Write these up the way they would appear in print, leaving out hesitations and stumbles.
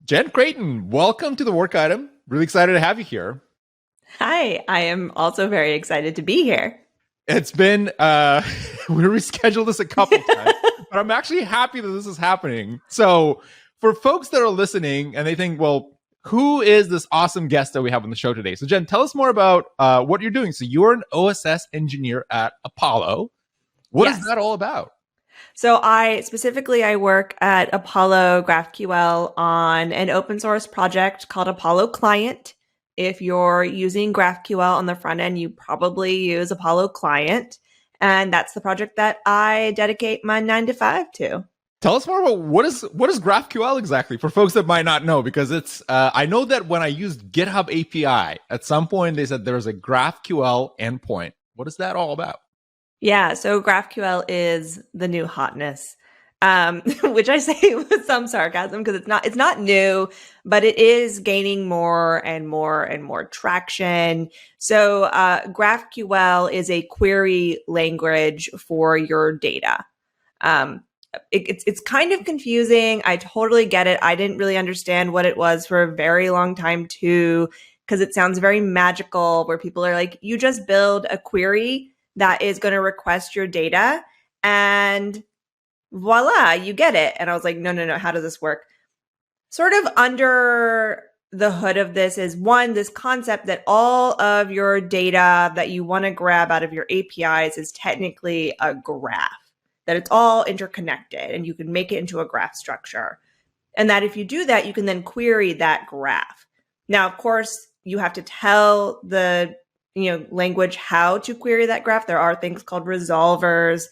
Jenn Creighton, welcome to the work item. Really excited to have you here. Hi, I am also very excited to be here. It's been, we rescheduled this a couple times, but I'm actually happy that this is happening. So for folks that are listening and they think, well, who is this awesome guest that we have on the show today? So Jenn, tell us more about what you're doing. So you're an OSS engineer at Apollo. What is that all about? So I work at Apollo GraphQL on an open source project called Apollo Client. If you're using GraphQL on the front end, you probably use Apollo Client. And that's the project that I dedicate my 9 to 5 to. Tell us more about what is GraphQL exactly for folks that might not know, because it's I know that when I used GitHub API, at some point they said there's a GraphQL endpoint. What is that all about? Yeah, so GraphQL is the new hotness, which I say with some sarcasm because it's not new, but it is gaining more and more and more traction. So GraphQL is a query language for your data. It's kind of confusing. I totally get it. I didn't really understand what it was for a very long time too, because it sounds very magical where people are like, you just build a query that is going to request your data and voila, you get it. And I was like, no, how does this work? Sort of under the hood of this is this concept that all of your data that you want to grab out of your APIs is technically a graph, that it's all interconnected and you can make it into a graph structure. And that if you do that, you can then query that graph. Now, of course, you have to tell the language how to query that graph. There are things called resolvers,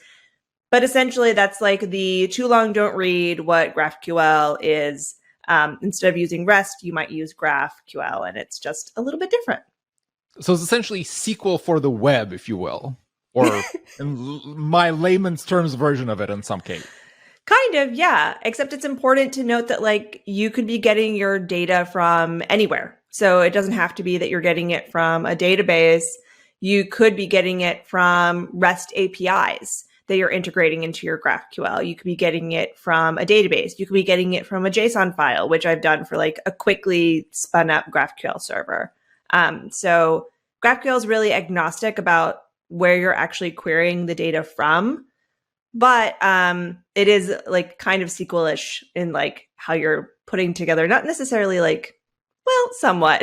but essentially that's like the too long don't read what GraphQL is. Instead of using REST, you might use GraphQL, and it's just a little bit different. So it's essentially SQL for the web, if you will, or in my layman's terms version of it in some case. Kind of, yeah. Except it's important to note that you could be getting your data from anywhere. So it doesn't have to be that you're getting it from a database. You could be getting it from REST APIs that you're integrating into your GraphQL. You could be getting it from a database. You could be getting it from a JSON file, which I've done for a quickly spun up GraphQL server. So GraphQL is really agnostic about where you're actually querying the data from. But it is kind of SQL-ish in how you're putting together, not necessarily somewhat.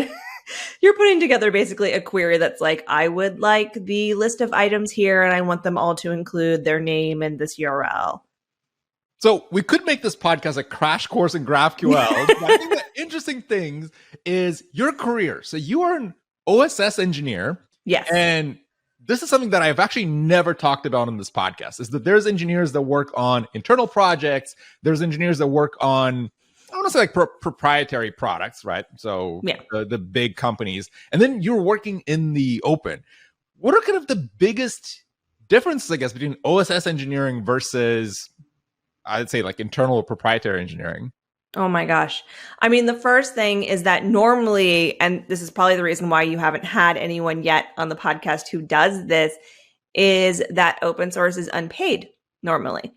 You're putting together basically a query that's I would like the list of items here and I want them all to include their name and this URL. So we could make this podcast a crash course in GraphQL. But I think the interesting thing is your career. So you are an OSS engineer. Yes. And this is something that I've actually never talked about on this podcast, is that there's engineers that work on internal projects. There's engineers that work on, I want to say proprietary products, right? So yeah. the big companies. And then you're working in the open. What are kind of the biggest differences, I guess, between OSS engineering versus, I'd say, internal or proprietary engineering? Oh my gosh. I mean, the first thing is that normally, and this is probably the reason why you haven't had anyone yet on the podcast who does this, is that open source is unpaid normally,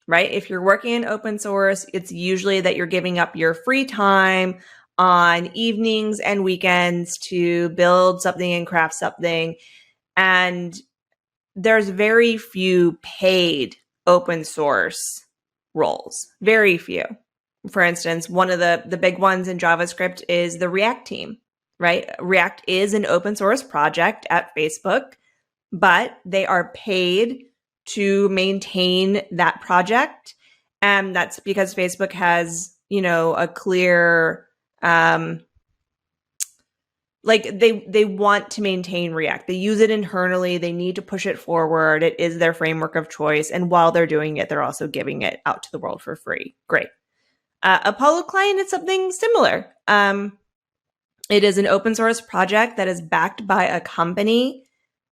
right? If you're working in open source, it's usually that you're giving up your free time on evenings and weekends to build something and craft something. And there's very few paid open source roles, very few. For instance, one of the big ones in JavaScript is the React team, right? React is an open source project at Facebook, but they are paid to maintain that project. And that's because Facebook has, a clear, they want to maintain React. They use it internally. They need to push it forward. It is their framework of choice. And while they're doing it, they're also giving it out to the world for free. Great. Apollo Client is something similar. It is an open source project that is backed by a company.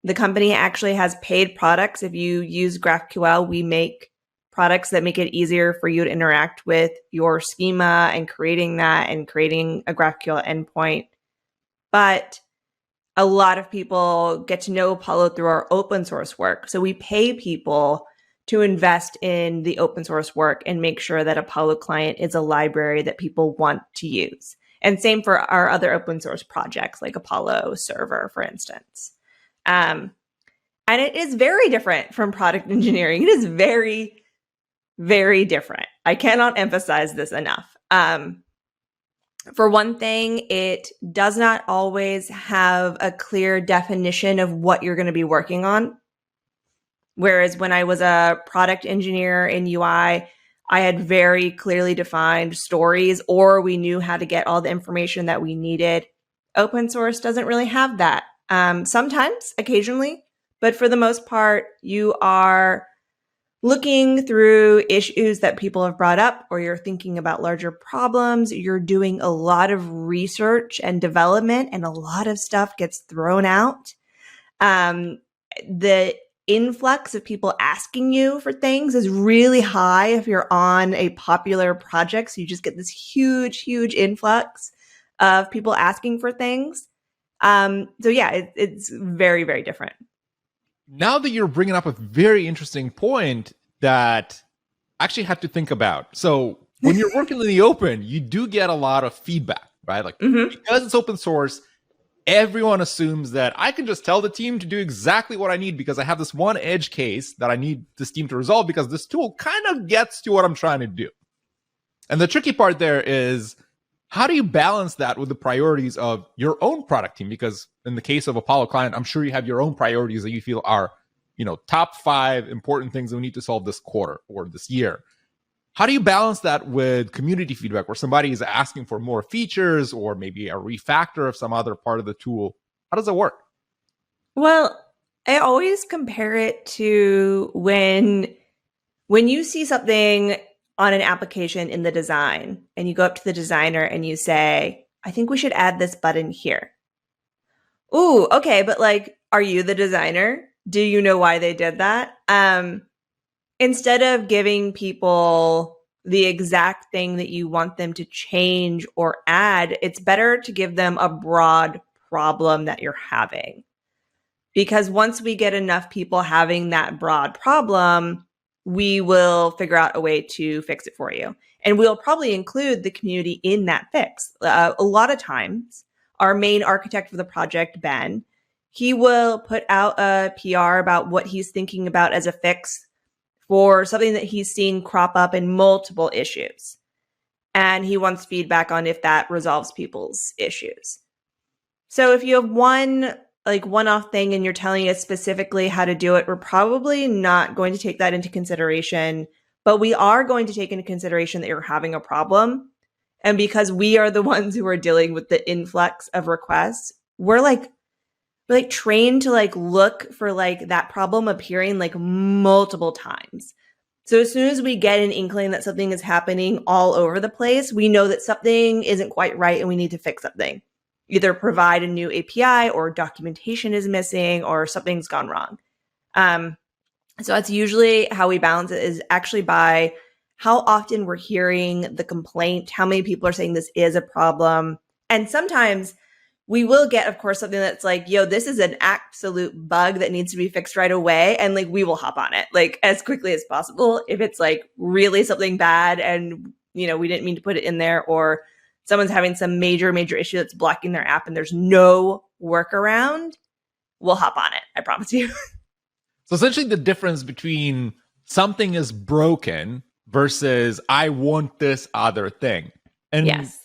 The company actually has paid products. If you use GraphQL, we make products that make it easier for you to interact with your schema and creating that and creating a GraphQL endpoint. But a lot of people get to know Apollo through our open source work. So we pay people to invest in the open source work and make sure that Apollo Client is a library that people want to use. And same for our other open source projects like Apollo Server, for instance. And it is very different from product engineering. It is very, very different. I cannot emphasize this enough. For one thing, it does not always have a clear definition of what you're going to be working on. Whereas when I was a product engineer in UI, I had very clearly defined stories, or we knew how to get all the information that we needed. Open source doesn't really have that. Sometimes, occasionally, but for the most part, you are looking through issues that people have brought up, or you're thinking about larger problems. You're doing a lot of research and development, and a lot of stuff gets thrown out. The influx of people asking you for things is really high if you're on a popular project. So you just get this huge, huge influx of people asking for things. So yeah, it's very, very different. Now that you're bringing up a very interesting point that I actually have to think about. So when you're working in the open, you do get a lot of feedback, right? Like because it's open source, everyone assumes that I can just tell the team to do exactly what I need because I have this one edge case that I need this team to resolve because this tool kind of gets to what I'm trying to do. And the tricky part there is, how do you balance that with the priorities of your own product team? Because in the case of Apollo Client, I'm sure you have your own priorities that you feel are, top 5 important things that we need to solve this quarter or this year. How do you balance that with community feedback where somebody is asking for more features or maybe a refactor of some other part of the tool? How does it work? Well, I always compare it to when you see something on an application in the design and you go up to the designer and you say, I think we should add this button here. Ooh, okay, but are you the designer? Do you know why they did that? Instead of giving people the exact thing that you want them to change or add, it's better to give them a broad problem that you're having. Because once we get enough people having that broad problem, we will figure out a way to fix it for you. And we'll probably include the community in that fix. A lot of times, our main architect for the project, Ben, he will put out a PR about what he's thinking about as a fix for something that he's seen crop up in multiple issues. And he wants feedback on if that resolves people's issues. So if you have one-off thing and you're telling us specifically how to do it, we're probably not going to take that into consideration, but we are going to take into consideration that you're having a problem. And because we are the ones who are dealing with the influx of requests, we're trained to look for that problem appearing multiple times. So as soon as we get an inkling that something is happening all over the place, we know that something isn't quite right and we need to fix something. Either provide a new API or documentation is missing or something's gone wrong. So that's usually how we balance it, is actually by how often we're hearing the complaint, how many people are saying this is a problem. And sometimes we will get, of course, something that's this is an absolute bug that needs to be fixed right away. And we will hop on it as quickly as possible. If it's really something bad and, we didn't mean to put it in there, or someone's having some major issue that's blocking their app and there's no workaround, we'll hop on it. I promise you. So essentially the difference between something is broken versus I want this other thing. And yes.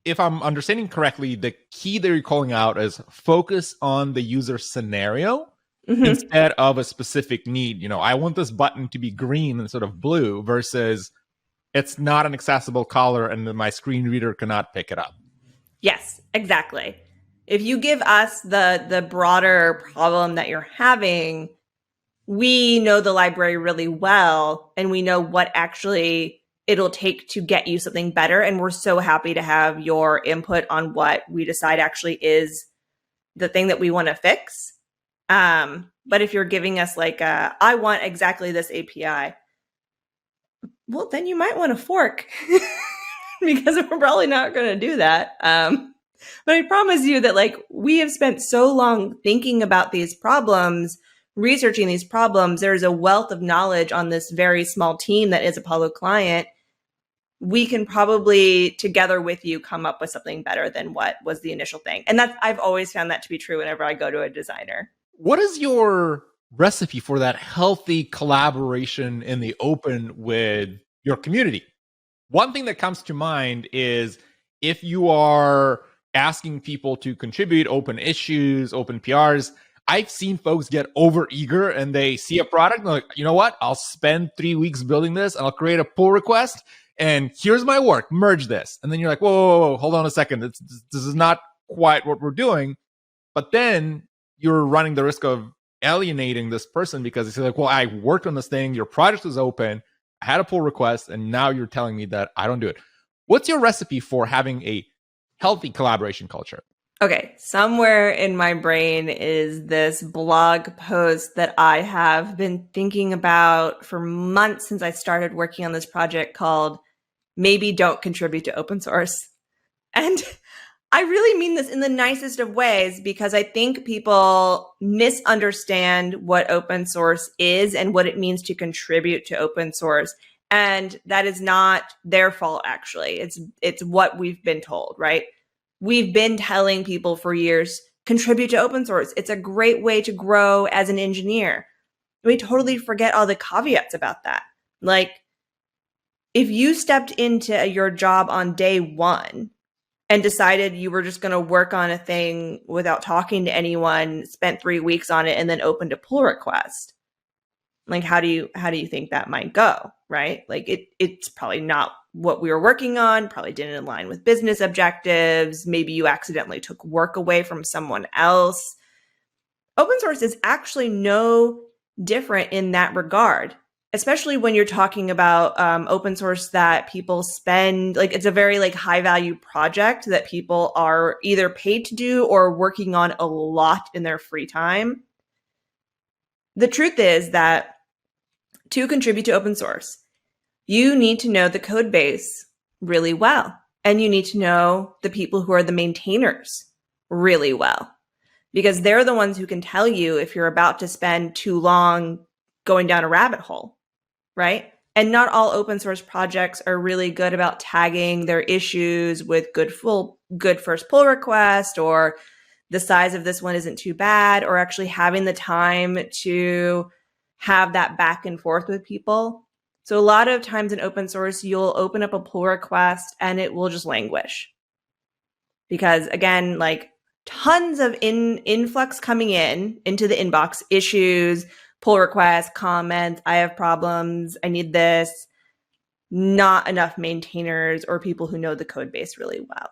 If I'm understanding correctly, the key that you're calling out is focus on the user scenario instead of a specific need. I want this button to be green instead of blue versus it's not an accessible color and my screen reader cannot pick it up. Yes, exactly. If you give us the broader problem that you're having, we know the library really well and we know what actually it'll take to get you something better. And we're so happy to have your input on what we decide actually is the thing that we want to fix. But if you're giving us I want exactly this API, well, then you might want to fork because we're probably not going to do that. But I promise you that we have spent so long thinking about these problems researching these problems, there's a wealth of knowledge on this very small team that is Apollo client. We can probably together with you come up with something better than what was the initial thing. And that's, I've always found that to be true whenever I go to a designer. What is your recipe for that healthy collaboration in the open with your community? One thing that comes to mind is if you are asking people to contribute open issues, open PRs, I've seen folks get over eager and they see a product and they're like, you know what? I'll spend 3 weeks building this and I'll create a pull request and here's my work, merge this. And then you're like, whoa, hold on a second. This is not quite what we're doing. But then you're running the risk of alienating this person because it's like, well, I worked on this thing, your project was open, I had a pull request, and now you're telling me that I don't do it. What's your recipe for having a healthy collaboration culture? Okay, somewhere in my brain is this blog post that I have been thinking about for months since I started working on this project called Maybe Don't Contribute to Open Source. And I really mean this in the nicest of ways because I think people misunderstand what open source is and what it means to contribute to open source. And that is not their fault, actually. It's what we've been told, right? We've been telling people for years, contribute to open source. It's a great way to grow as an engineer. We totally forget all the caveats about that. Like, if you stepped into your job on day one and decided you were just going to work on a thing without talking to anyone, spent 3 weeks on it, and then opened a pull request, like, how do you think that might go, right? Like, it's probably not what we were working on, probably didn't align with business objectives. Maybe you accidentally took work away from someone else. Open source is actually no different in that regard, especially when you're talking about open source that people spend, like, it's a very like high value project that people are either paid to do or working on a lot in their free time. The truth is that to contribute to open source, you need to know the code base really well. And you need to know the people who are the maintainers really well, because they're the ones who can tell you if you're about to spend too long going down a rabbit hole, right? And not all open source projects are really good about tagging their issues with good first pull request, or the size of this one isn't too bad, or actually having the time to have that back and forth with people. So a lot of times in open source, you'll open up a pull request and it will just languish. Because again, like, tons of influx coming into the inbox, issues, pull requests, comments, I have problems, I need this. Not enough maintainers or people who know the code base really well.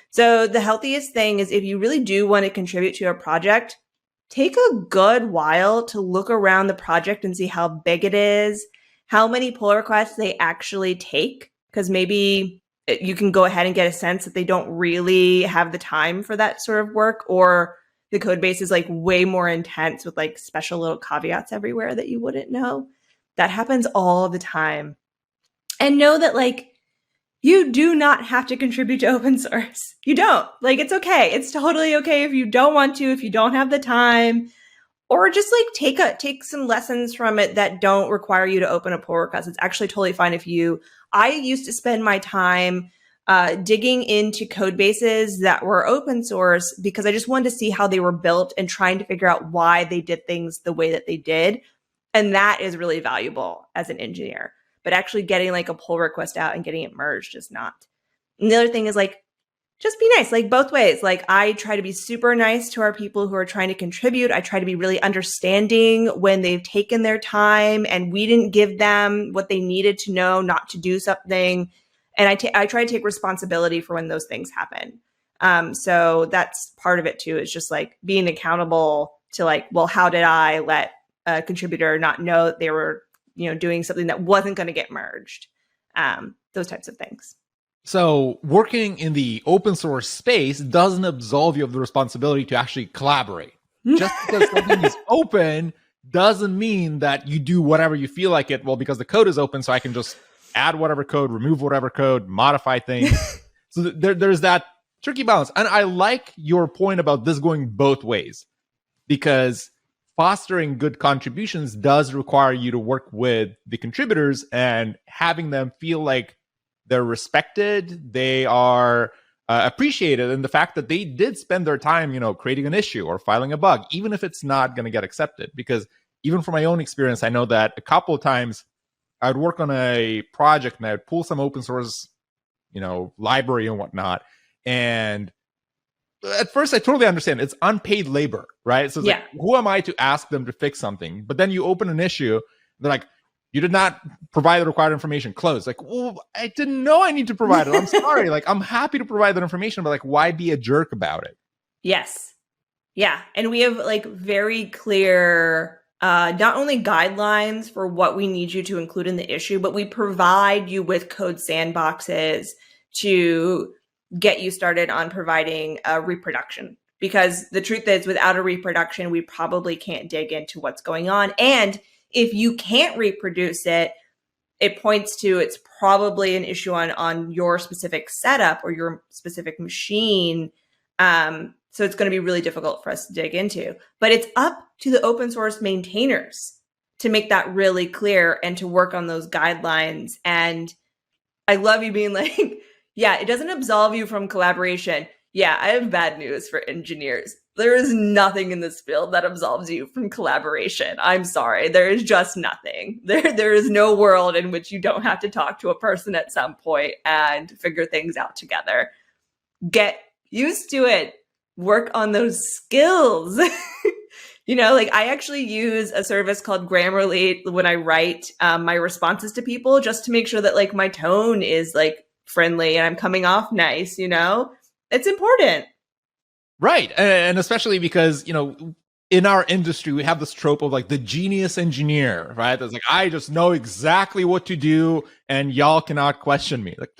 So the healthiest thing is, if you really do want to contribute to a project, take a good while to look around the project and see how big it is, how many pull requests they actually take, because maybe you can go ahead and get a sense that they don't really have the time for that sort of work, or the code base is like way more intense with like special little caveats everywhere that you wouldn't know. That happens all the time. And know that, like, you do not have to contribute to open source. You don't. Like, it's okay. It's totally okay if you don't want to, if you don't have the time. Or just like take some lessons from it that don't require you to open a pull request. It's actually totally fine if you. I used to spend my time digging into code bases that were open source because I just wanted to see how they were built and trying to figure out why they did things the way that they did. And that is really valuable as an engineer. But actually getting like a pull request out and getting it merged is not. And the other thing is, like, just be nice, like, both ways. Like, I try to be super nice to our people who are trying to contribute. I try to be really understanding when they've taken their time and we didn't give them what they needed to know not to do something. And I try to take responsibility for when those things happen. So that's part of it too, is just like being accountable to, like, well, how did I let a contributor not know that they were, doing something that wasn't going to get merged? Those types of things. So working in the open source space doesn't absolve you of the responsibility to actually collaborate. Just because something is open doesn't mean that you do whatever you feel like it. Well, because the code is open, so I can just add whatever code, remove whatever code, modify things. So there's that tricky balance. And I like your point about this going both ways, because fostering good contributions does require you to work with the contributors and having them feel like they're respected, they are appreciated, and the fact that they did spend their time, creating an issue or filing a bug, even if it's not going to get accepted. Because even from my own experience, I know that a couple of times I would work on a project and I would pull some open source, library and whatnot. And at first, I totally understand it's unpaid labor, right? So it's like, who am I to ask them to fix something? But then you open an issue, they're like, you did not provide the required information. Close. Like, well, I didn't know I need to provide it. I'm sorry. Like, I'm happy to provide that information, but like, why be a jerk about it? Yes. Yeah. And we have like very clear, not only guidelines for what we need you to include in the issue, but we provide you with code sandboxes to get you started on providing a reproduction. Because the truth is, without a reproduction, we probably can't dig into what's going on. And if you can't reproduce it, it points to it's probably an issue on your specific setup or your specific machine. So it's going to be really difficult for us to dig into. But it's up to the open source maintainers to make that really clear and to work on those guidelines. And I love you being like, yeah, it doesn't absolve you from collaboration. Yeah, I have bad news for engineers. There is nothing in this field that absolves you from collaboration. I'm sorry. There is just nothing. There is no world in which you don't have to talk to a person at some point and figure things out together. Get used to it. Work on those skills. Like I actually use a service called Grammarly when I write my responses to people, just to make sure that like my tone is like friendly and I'm coming off nice, It's important. Right. And especially because, in our industry, we have this trope of like the genius engineer, right? That's like, I just know exactly what to do and y'all cannot question me. Like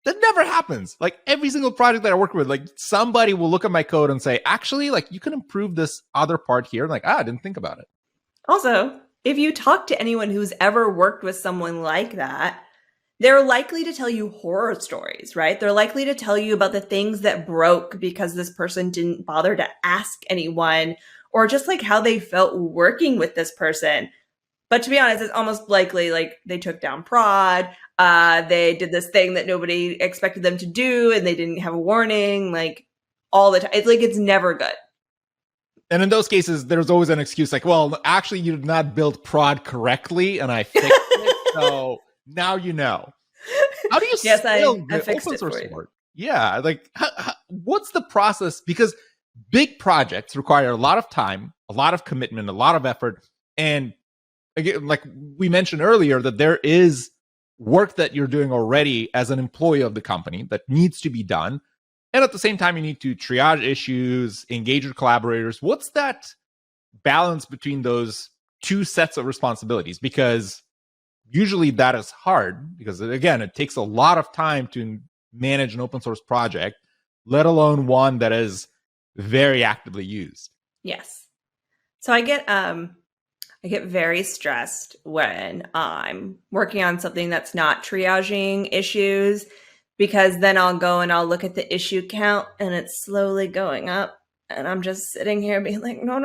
that never happens. Like every single project that I work with, like somebody will look at my code and say, actually, like you can improve this other part here. I'm like, I didn't think about it. Also, if you talk to anyone who's ever worked with someone like that, they're likely to tell you horror stories, right? They're likely to tell you about the things that broke because this person didn't bother to ask anyone, or just like how they felt working with this person. But to be honest, it's almost likely like they took down prod, they did this thing that nobody expected them to do, and they didn't have a warning, like all the time. It's like, it's never good. And in those cases, there's always an excuse like, well, actually, you did not build prod correctly, and I fixed it, so... Now you know. How do you scale the open source support? Yeah, like what's the process? Because big projects require a lot of time, a lot of commitment, a lot of effort, and again, like we mentioned earlier, that there is work that you're doing already as an employee of the company that needs to be done, and at the same time, you need to triage issues, engage with collaborators. What's that balance between those two sets of responsibilities? Because usually that is hard because, again, it takes a lot of time to manage an open source project, let alone one that is very actively used. Yes. So I get very stressed when I'm working on something that's not triaging issues, because then I'll go and I'll look at the issue count and it's slowly going up. And I'm just sitting here being like, no.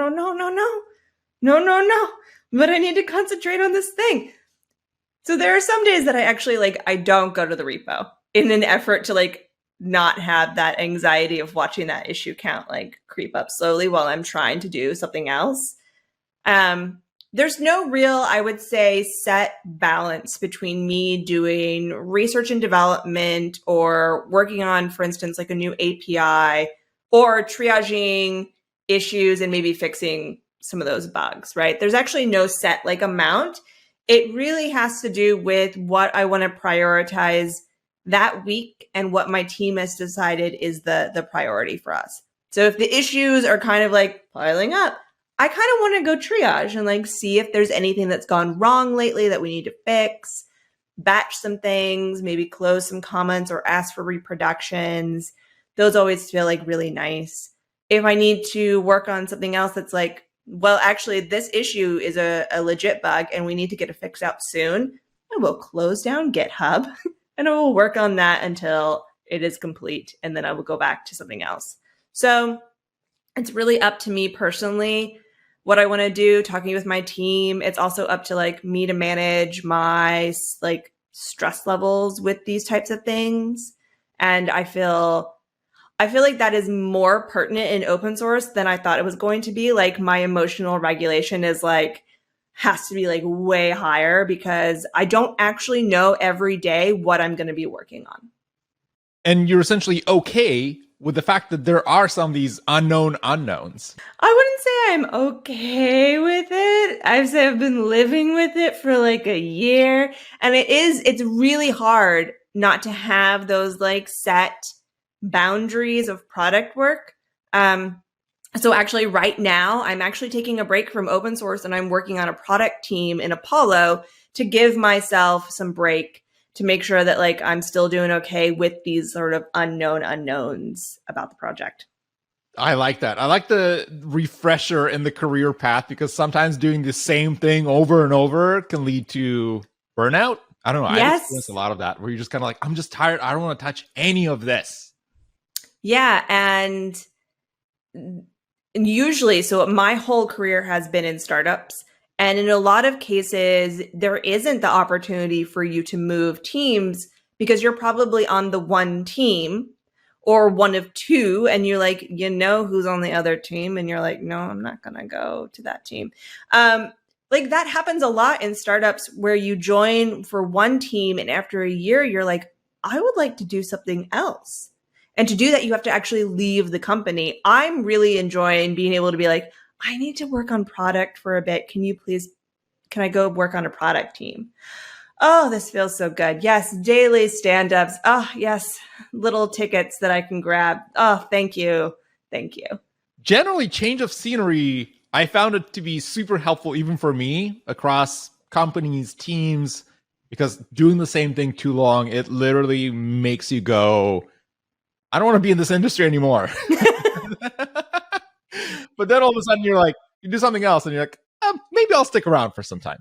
But I need to concentrate on this thing. So there are some days that I actually I don't go to the repo in an effort to not have that anxiety of watching that issue count creep up slowly while I'm trying to do something else. There's no real, I would say, set balance between me doing research and development or working on, for instance, a new API, or triaging issues and maybe fixing some of those bugs, right? There's actually no set amount. It really has to do with what I want to prioritize that week and what my team has decided is the priority for us. So if the issues are kind of piling up, I kind of want to go triage and see if there's anything that's gone wrong lately that we need to fix, batch some things, maybe close some comments or ask for reproductions. Those always feel really nice. If I need to work on something else that's well, actually, this issue is a legit bug and we need to get a fix out soon, I will close down GitHub and I will work on that until it is complete. And then I will go back to something else. So it's really up to me personally. what I want to do, talking with my team. It's also up to like me to manage my like stress levels with these types of things. And I feel like that is more pertinent in open source than I thought it was going to be. Like my emotional regulation is like, has to be like way higher because I don't actually know every day what I'm going to be working on. And you're essentially okay with the fact that there are some of these unknown unknowns. I wouldn't say I'm okay with it. I've been living with it for like a year. And it's really hard not to have those like set boundaries of product work. So actually right now, I'm actually taking a break from open source and I'm working on a product team in Apollo to give myself some break to make sure that like I'm still doing okay with these sort of unknown unknowns about the project. I like that. I like the refresher in the career path because sometimes doing the same thing over and over can lead to burnout. I don't know. Yes. I've experienced a lot of that where you're just kind of like, I'm just tired. I don't want to touch any of this. Yeah. And usually, so my whole career has been in startups. And in a lot of cases, there isn't the opportunity for you to move teams because you're probably on the one team or one of two. And you're like, you know, who's on the other team. And you're like, no, I'm not going to go to that team. Like that happens a lot in startups where you join for one team. And after a year, you're like, I would like to do something else. And to do that, you have to actually leave the company. I'm really enjoying being able to be like, I need to work on product for a bit. Can I go work on a product team? Oh, this feels so good. Yes, daily stand-ups. Oh, yes, little tickets that I can grab. Oh, thank you. Thank you. Generally, change of scenery, I found it to be super helpful even for me across companies, teams, because doing the same thing too long, it literally makes you go, I don't want to be in this industry anymore. But then all of a sudden you're like, you do something else and you're like, maybe I'll stick around for some time.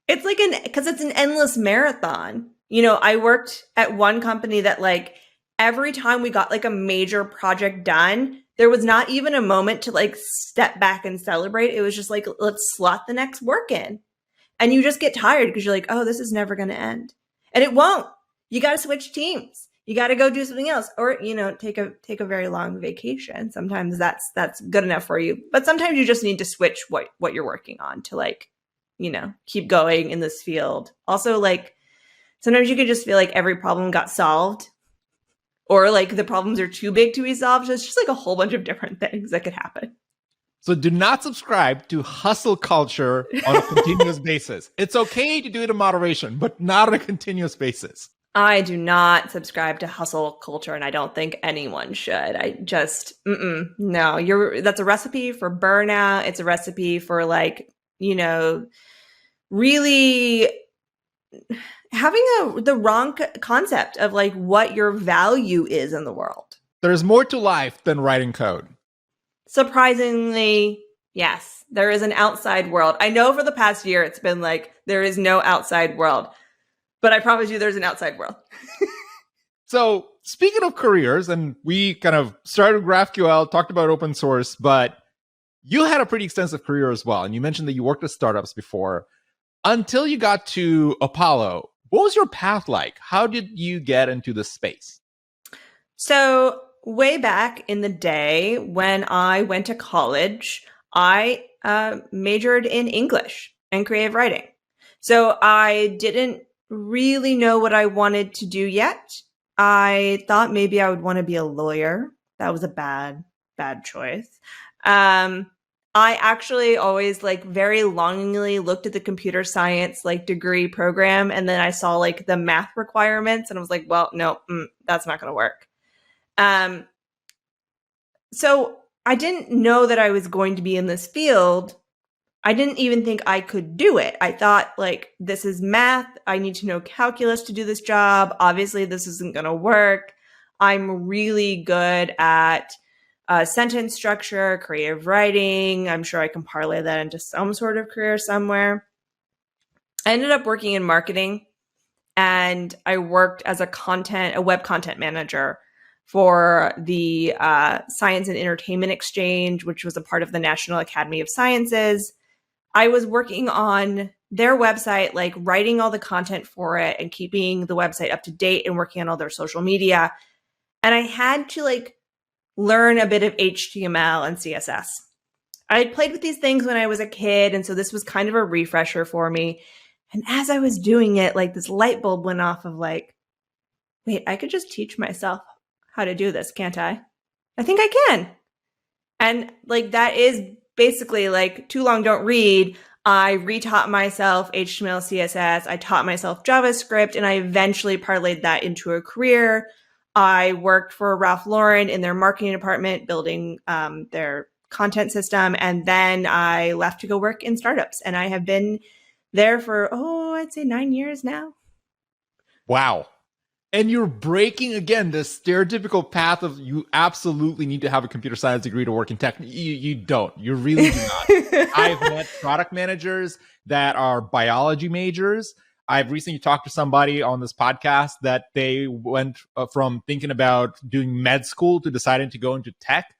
It's like because it's an endless marathon. You know, I worked at one company that like every time we got like a major project done, there was not even a moment to like step back and celebrate. It was just like, let's slot the next work in. And you just get tired because you're like, oh, this is never going to end. And it won't. You got to switch teams. You got to go do something else, or you know, take a very long vacation. Sometimes that's good enough for you, but sometimes you just need to switch what you're working on to like, you know, keep going in this field. Also, like sometimes you can just feel like every problem got solved, or like the problems are too big to be solved. So it's just like a whole bunch of different things that could happen. So do not subscribe to hustle culture on a continuous basis. It's okay to do it in moderation, but not on a continuous basis. I do not subscribe to hustle culture, and I don't think anyone should. I just, no, that's a recipe for burnout. It's a recipe for like, you know, really having the wrong concept of like what your value is in the world. There's more to life than writing code. Surprisingly, yes, there is an outside world. I know for the past year, it's been like, there is no outside world. But I promise you there's an outside world. So speaking of careers, and we kind of started GraphQL, talked about open source, but you had a pretty extensive career as well. And you mentioned that you worked at startups before. Until you got to Apollo, what was your path like? How did you get into this space? So way back in the day when I went to college, I majored in English and creative writing. So I didn't really know what I wanted to do yet. I thought maybe I would want to be a lawyer. That was a bad choice. I actually always like very longingly looked at the computer science like degree program, and then I saw like the math requirements and I was like, well, no, that's not going to work. So I didn't know that I was going to be in this field. I didn't even think I could do it. I thought like, this is math. I need to know calculus to do this job. Obviously this isn't going to work. I'm really good at sentence structure, creative writing. I'm sure I can parlay that into some sort of career somewhere. I ended up working in marketing, and I worked as a web content manager for the Science and Entertainment Exchange, which was a part of the National Academy of Sciences. I was working on their website, like writing all the content for it and keeping the website up to date and working on all their social media. And I had to like learn a bit of HTML and CSS. I had played with these things when I was a kid, and so this was kind of a refresher for me. And as I was doing it, like this light bulb went off of like, wait, I could just teach myself how to do this, can't I? I think I can. And like that is basically like too long don't read. I retaught myself HTML, CSS. I taught myself JavaScript, and I eventually parlayed that into a career. I worked for Ralph Lauren in their marketing department, building their content system. And then I left to go work in startups. And I have been there for, I'd say 9 years now. Wow. And you're breaking, again, the stereotypical path of you absolutely need to have a computer science degree to work in tech. You don't. You really do not. I've met product managers that are biology majors. I've recently talked to somebody on this podcast that they went from thinking about doing med school to deciding to go into tech.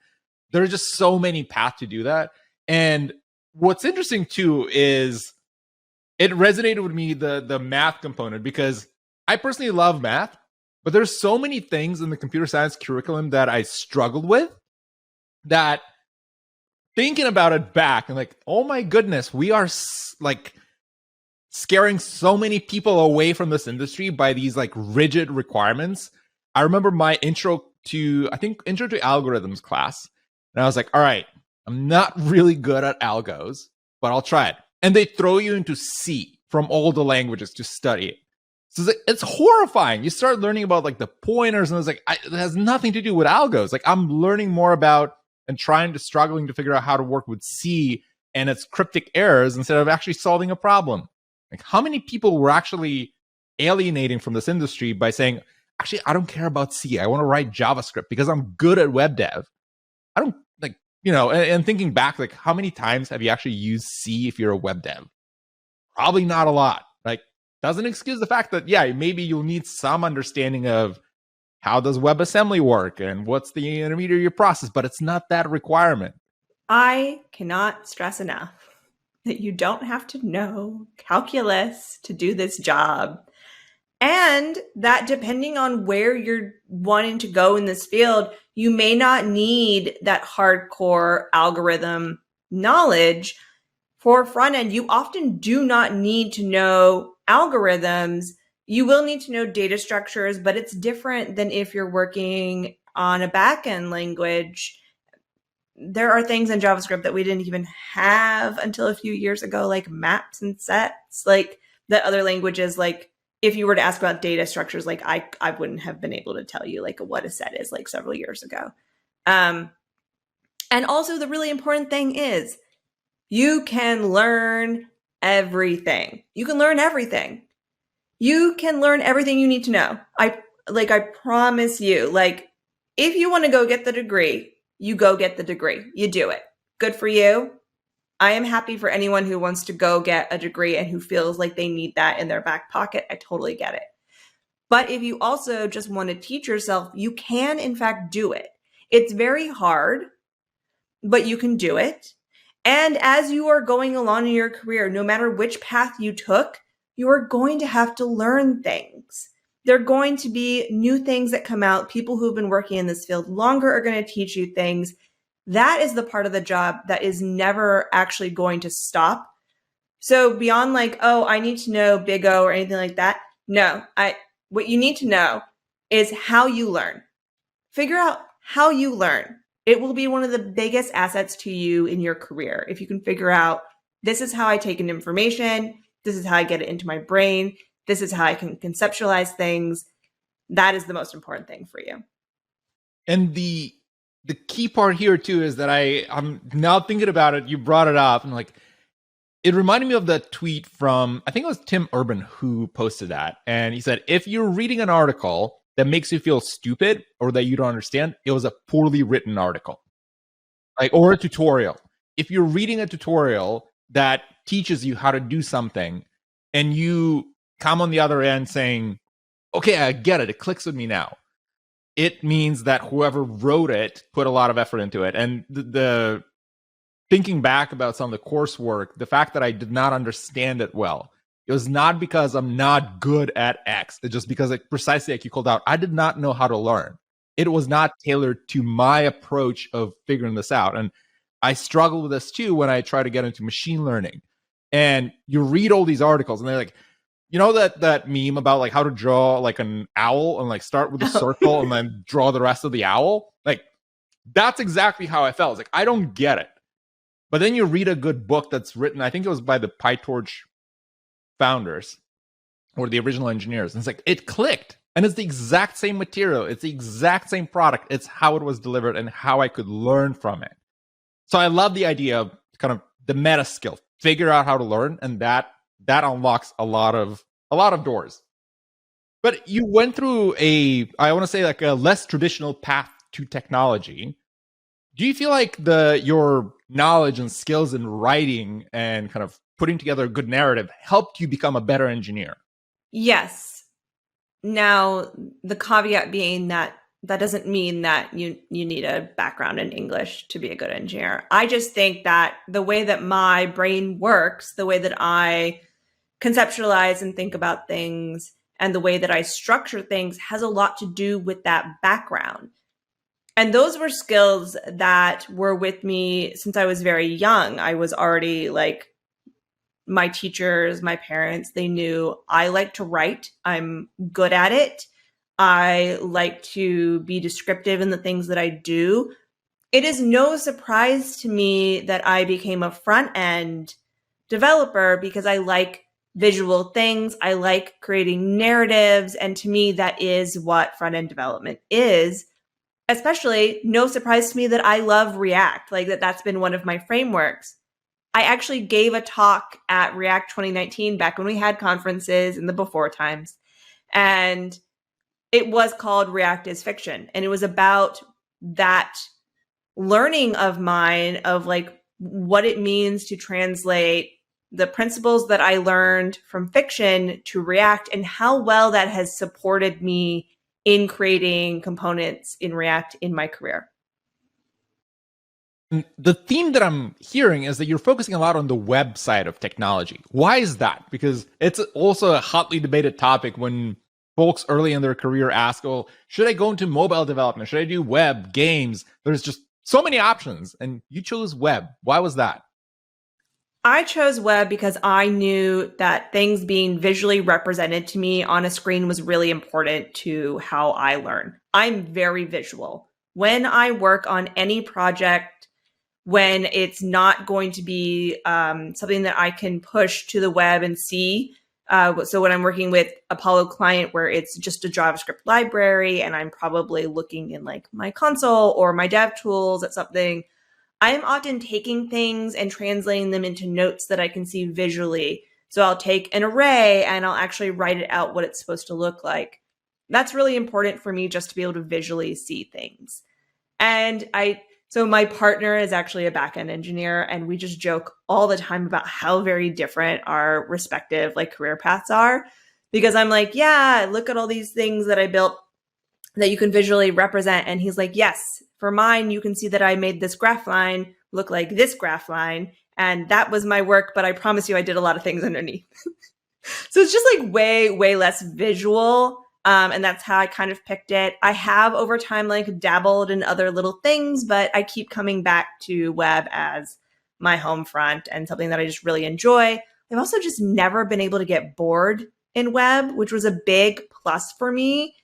There are just so many paths to do that. And what's interesting too is it resonated with me, the math component, because I personally love math, but there's so many things in the computer science curriculum that I struggled with that thinking about it back and like, oh my goodness, we are like scaring so many people away from this industry by these like rigid requirements. I remember my intro to algorithms class. And I was like, all right, I'm not really good at algos, but I'll try it. And they throw you into C from all the languages to study it. So it's horrifying. You start learning about like the pointers, and it's like, it has nothing to do with algos. Like I'm learning more about and struggling to figure out how to work with C and its cryptic errors instead of actually solving a problem. Like how many people were actually alienating from this industry by saying, actually, I don't care about C. I want to write JavaScript because I'm good at web dev. I don't like, and thinking back, like how many times have you actually used C if you're a web dev? Probably not a lot. Like doesn't excuse the fact that, yeah, maybe you'll need some understanding of how does WebAssembly work and what's the intermediary process, but it's not that requirement. I cannot stress enough that you don't have to know calculus to do this job. And that depending on where you're wanting to go in this field, you may not need that hardcore algorithm knowledge. For front end, you often do not need to know algorithms. You will need to know data structures, but it's different than if you're working on a back-end language. There are things in JavaScript that we didn't even have until a few years ago, like maps and sets, like the other languages, like if you were to ask about data structures, like I wouldn't have been able to tell you like what a set is like several years ago. And also the really important thing is you can learn everything. You can learn everything. You can learn everything you need to know. I promise you, like if you want to go get the degree, you go get the degree. You do it. Good for you. I am happy for anyone who wants to go get a degree and who feels like they need that in their back pocket. I totally get it. But if you also just want to teach yourself, you can in fact do it. It's very hard, but you can do it. And as you are going along in your career, no matter which path you took, you are going to have to learn things. There are going to be new things that come out. People who've been working in this field longer are going to teach you things. That is the part of the job that is never actually going to stop. So beyond like, oh, I need to know Big O or anything like that. No, what you need to know is how you learn. Figure out how you learn. It will be one of the biggest assets to you in your career. If you can figure out, this is how I take in information. This is how I get it into my brain. This is how I can conceptualize things. That is the most important thing for you. And the key part here too is that I'm now thinking about it. You brought it up, and like it reminded me of the tweet from, I think it was Tim Urban who posted that, and he said, if you're reading an article that makes you feel stupid or that you don't understand, it was a poorly written article, like, or a tutorial. If you're reading a tutorial that teaches you how to do something and you come on the other end saying, okay, I get it, it clicks with me now, it means that whoever wrote it put a lot of effort into it. And the thinking back about some of the coursework, the fact that I did not understand it well, it was not because I'm not good at X. It's just because, like, precisely like you called out, I did not know how to learn. It was not tailored to my approach of figuring this out. And I struggle with this too when I try to get into machine learning. And you read all these articles and they're like, you know, that meme about like how to draw like an owl and like start with a circle and then draw the rest of the owl? Like, that's exactly how I felt. It's like, I don't get it. But then you read a good book that's written, I think it was by the PyTorch founders or the original engineers. And it's like, it clicked. And it's the exact same material. It's the exact same product. It's how it was delivered and how I could learn from it. So I love the idea of kind of the meta skill, figure out how to learn. And that unlocks a lot of doors. But you went through I want to say like a less traditional path to technology. Do you feel like your knowledge and skills in writing and kind of putting together a good narrative helped you become a better engineer? Yes. Now, the caveat being that doesn't mean that you need a background in English to be a good engineer. I just think that the way that my brain works, the way that I conceptualize and think about things, and the way that I structure things has a lot to do with that background. And those were skills that were with me since I was very young. I was already like, my teachers, my parents, they knew I like to write. I'm good at it. I like to be descriptive in the things that I do. It is no surprise to me that I became a front-end developer because I like visual things. I like creating narratives. And to me, that is what front-end development is. Especially, no surprise to me that I love React, like that's been one of my frameworks. I actually gave a talk at React 2019 back when we had conferences in the before times. And it was called React is Fiction. And it was about that learning of mine of like what it means to translate the principles that I learned from fiction to React and how well that has supported me in creating components in React in my career. The theme that I'm hearing is that you're focusing a lot on the web side of technology. Why is that? Because it's also a hotly debated topic when folks early in their career ask, oh, should I go into mobile development? Should I do web, games? There's just so many options. And you chose web. Why was that? I chose web because I knew that things being visually represented to me on a screen was really important to how I learn. I'm very visual. When I work on any project, when it's not going to be something that I can push to the web and see. So when I'm working with Apollo client, where it's just a JavaScript library and I'm probably looking in like my console or my dev tools at something, I'm often taking things and translating them into notes that I can see visually. So I'll take an array and I'll actually write it out what it's supposed to look like. That's really important for me just to be able to visually see things. And so my partner is actually a backend engineer, and we just joke all the time about how very different our respective like career paths are. Because I'm like, yeah, look at all these things that I built that you can visually represent. And he's like, yes, for mine, you can see that I made this graph line look like this graph line. And that was my work, but I promise you I did a lot of things underneath. So it's just like way, way less visual. And that's how I kind of picked it. I have over time like dabbled in other little things, but I keep coming back to web as my home front and something that I just really enjoy. I've also just never been able to get bored in web, which was a big plus for me,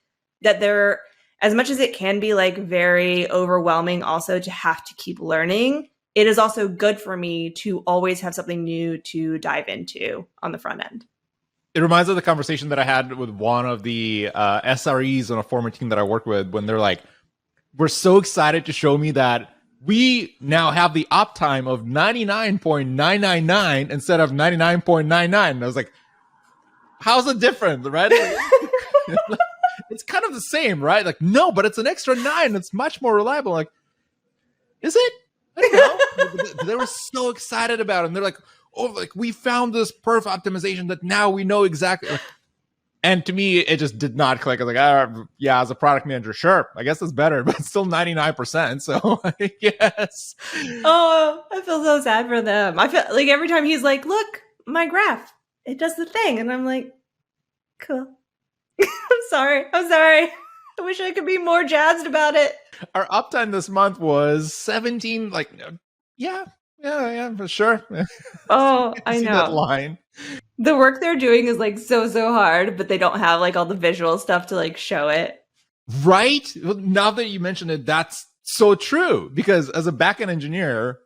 that there, as much as it can be like very overwhelming also to have to keep learning, it is also good for me to always have something new to dive into on the front end. It reminds me of the conversation that I had with one of the SREs on a former team that I worked with when they're like, we're so excited to show me that we now have the uptime of 99.999 instead of 99.99. And I was like, how's it different, right? It's kind of the same, right? Like, no, but it's an extra 9. It's much more reliable. Like, is it? I don't know. They were so excited about it. And they're like, oh, like we found this perf optimization that now we know exactly. Like, And to me, it just did not click. I was like, yeah, as a product manager, sure, I guess it's better, but it's still 99%. So I guess. Oh, I feel so sad for them. I feel like every time he's like, look, my graph, it does the thing. And I'm like, cool. I'm sorry. I wish I could be more jazzed about it. Our uptime this month was 17. Like, yeah, for sure. Oh, I see know. that line. The work they're doing is like so hard, but they don't have like all the visual stuff to like show it. Right? Well, now that you mention it, that's so true. Because as a backend engineer,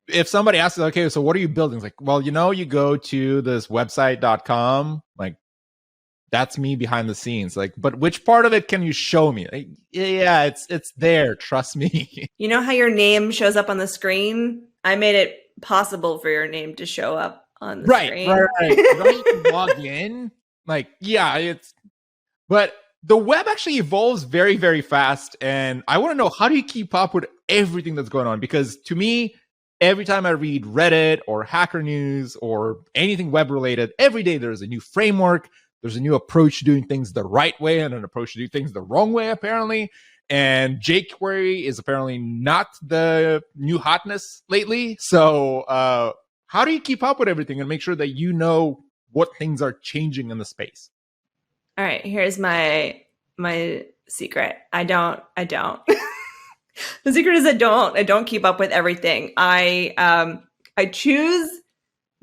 if somebody asks you, okay, so what are you building? It's like, well, you go to this website.com, like, that's me behind the scenes. Like, but which part of it can you show me? Like, yeah, it's there. Trust me. You know how your name shows up on the screen? I made it possible for your name to show up on the screen. Right. You don't need to log in. Like, yeah, but the web actually evolves very, very fast. And I want to know, how do you keep up with everything that's going on? Because to me, every time I read Reddit or Hacker News or anything web related, every day there's a new framework. There's a new approach to doing things the right way and an approach to do things the wrong way, apparently. And jQuery is apparently not the new hotness lately. So how do you keep up with everything and make sure that you know what things are changing in the space? All right, here's my secret. I don't. The secret is I don't keep up with everything. I choose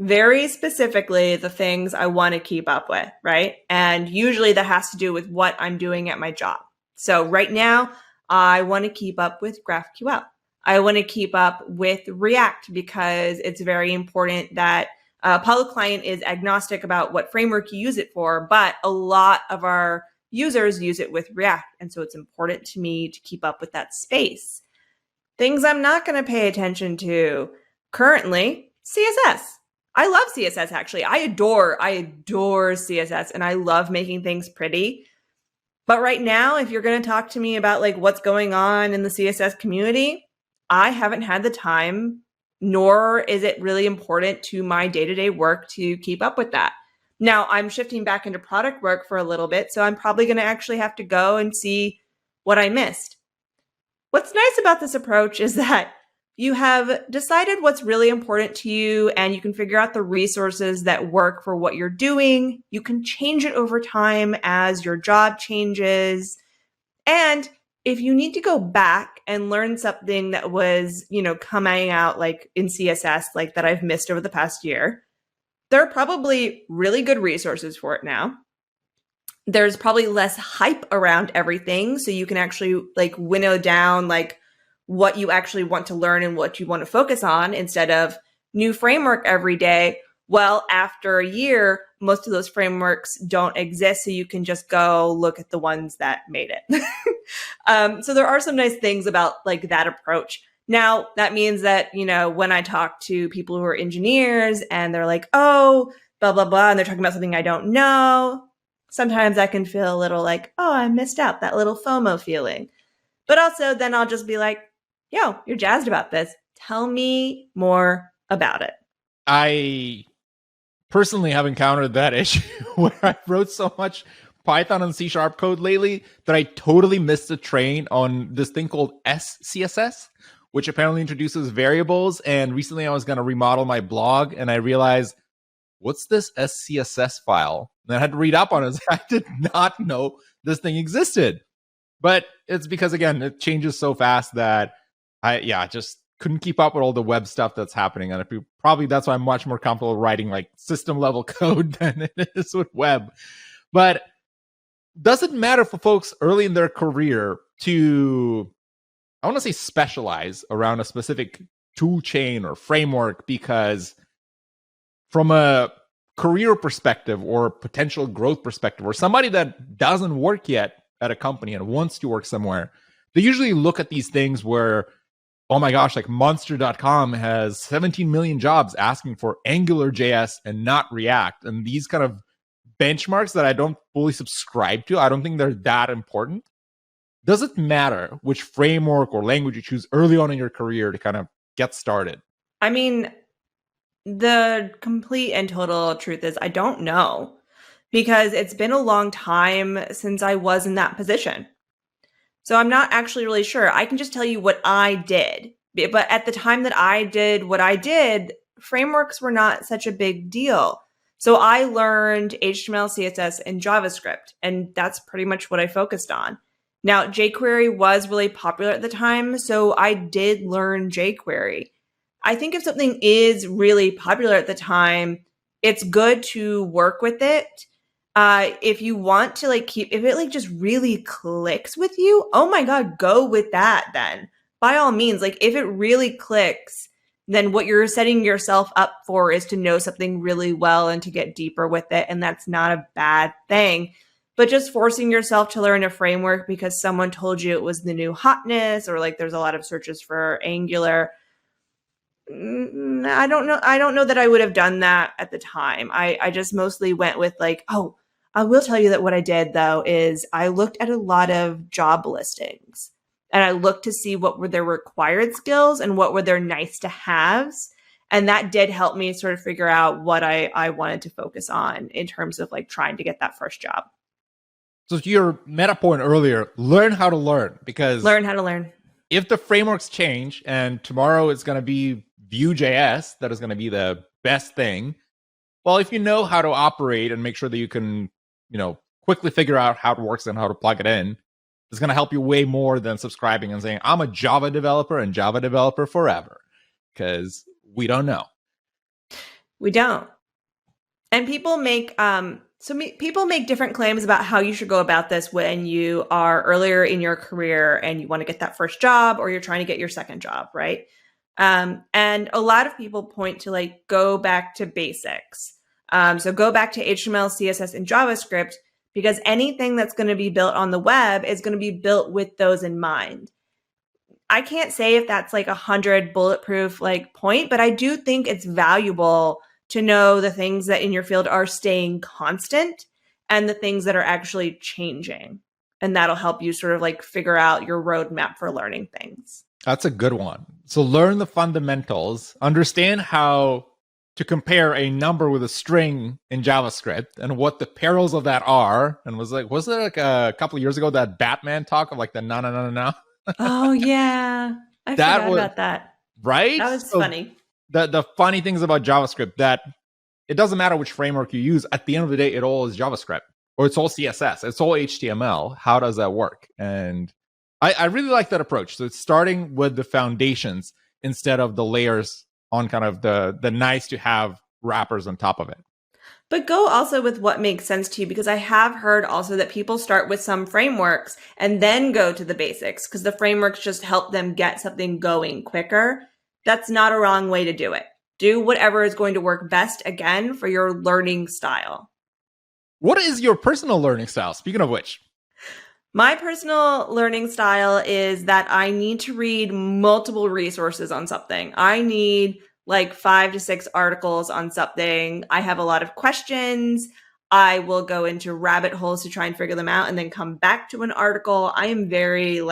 very specifically the things I want to keep up with, right? And usually that has to do with what I'm doing at my job. So right now, I want to keep up with GraphQL. I want to keep up with React because it's very important that Apollo Client is agnostic about what framework you use it for, but a lot of our users use it with React. And so it's important to me to keep up with that space. Things I'm not going to pay attention to currently, CSS. I love CSS, actually. I adore CSS, and I love making things pretty. But right now, if you're going to talk to me about like what's going on in the CSS community, I haven't had the time, nor is it really important to my day-to-day work to keep up with that. Now, I'm shifting back into product work for a little bit, so I'm probably going to actually have to go and see what I missed. What's nice about this approach is that you have decided what's really important to you, and you can figure out the resources that work for what you're doing. You can change it over time as your job changes. And if you need to go back and learn something that was, coming out like in CSS, like that I've missed over the past year, there are probably really good resources for it now. There's probably less hype around everything, so you can actually like winnow down like what you actually want to learn and what you want to focus on instead of new framework every day. Well, after a year, most of those frameworks don't exist, so you can just go look at the ones that made it. So there are some nice things about like that approach. Now, that means that, when I talk to people who are engineers and they're like, oh, blah, blah, blah, and they're talking about something I don't know, sometimes I can feel a little like, oh, I missed out, that little FOMO feeling. But also then I'll just be like, yo, you're jazzed about this. Tell me more about it. I personally have encountered that issue where I wrote so much Python and C# code lately that I totally missed the train on this thing called SCSS, which apparently introduces variables. And recently I was going to remodel my blog and I realized, what's this SCSS file? And I had to read up on it. I did not know this thing existed. But it's because, again, it changes so fast that I just couldn't keep up with all the web stuff that's happening. And probably that's why I'm much more comfortable writing like system level code than it is with web. But does it matter for folks early in their career to, I want to say, specialize around a specific tool chain or framework? Because from a career perspective or potential growth perspective, or somebody that doesn't work yet at a company and wants to work somewhere, they usually look at these things where, oh my gosh, like monster.com has 17 million jobs asking for AngularJS and not React. And these kind of benchmarks that I don't fully subscribe to, I don't think they're that important. Does it matter which framework or language you choose early on in your career to kind of get started? I mean, the complete and total truth is I don't know. because it's been a long time since I was in that position. So I'm not actually really sure. I can just tell you what I did. But at the time that I did what I did, frameworks were not such a big deal. So I learned HTML, CSS, and JavaScript, and that's pretty much what I focused on. Now, jQuery was really popular at the time, so I did learn jQuery. I think if something is really popular at the time, it's good to work with it. If you want to if it just really clicks with you, oh my God, go with that then. By all means, if it really clicks, then what you're setting yourself up for is to know something really well and to get deeper with it. And that's not a bad thing. But just forcing yourself to learn a framework because someone told you it was the new hotness, or there's a lot of searches for Angular. I don't know. I don't know that I would have done that at the time. I just mostly went with oh, I will tell you that what I did though is I looked at a lot of job listings and I looked to see what were their required skills and what were their nice to haves. And that did help me sort of figure out what I wanted to focus on in terms of trying to get that first job. So to your meta point earlier, learn how to learn, because learn how to learn. If the frameworks change and tomorrow it's going to be Vue.js that is going to be the best thing, well, if you know how to operate and make sure that you can, quickly figure out how it works and how to plug it in, it's going to help you way more than subscribing and saying, I'm a Java developer and Java developer forever, because we don't know. We don't. And people make people make different claims about how you should go about this when you are earlier in your career and you want to get that first job, or you're trying to get your second job, right? And a lot of people point to go back to basics. So go back to HTML, CSS, and JavaScript, because anything that's going to be built on the web is going to be built with those in mind. I can't say if that's 100 bulletproof point, but I do think it's valuable to know the things that in your field are staying constant and the things that are actually changing. And that'll help you sort of figure out your roadmap for learning things. That's a good one. So learn the fundamentals, understand how to compare a number with a string in JavaScript and what the perils of that are. And was there a couple of years ago that Batman talk of the no. Oh yeah. I forgot about that. Right? That was funny. The funny things about JavaScript, that it doesn't matter which framework you use. At the end of the day, it all is JavaScript, or it's all CSS, it's all HTML. How does that work? And I really like that approach. So it's starting with the foundations instead of the layers on kind of the nice to have wrappers on top of it. But go also with what makes sense to you, because I have heard also that people start with some frameworks and then go to the basics because the frameworks just help them get something going quicker. That's not a wrong way to do it. Do whatever is going to work best, again, for your learning style. What is your personal learning style, speaking of which? My personal learning style is that I need to read multiple resources on something. I need 5 to 6 articles on something. I have a lot of questions. I will go into rabbit holes to try and figure them out and then come back to an article. I am very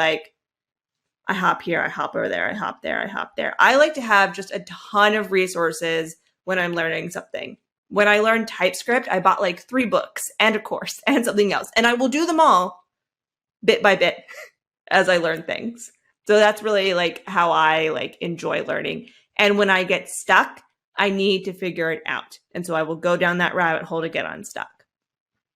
I hop here, I hop over there, I hop there, I hop there. I like to have just a ton of resources when I'm learning something. When I learned TypeScript, I bought 3 books and a course and something else. And I will do them all bit by bit as I learn things. So that's really how I enjoy learning. And when I get stuck, I need to figure it out. And so I will go down that rabbit hole to get unstuck.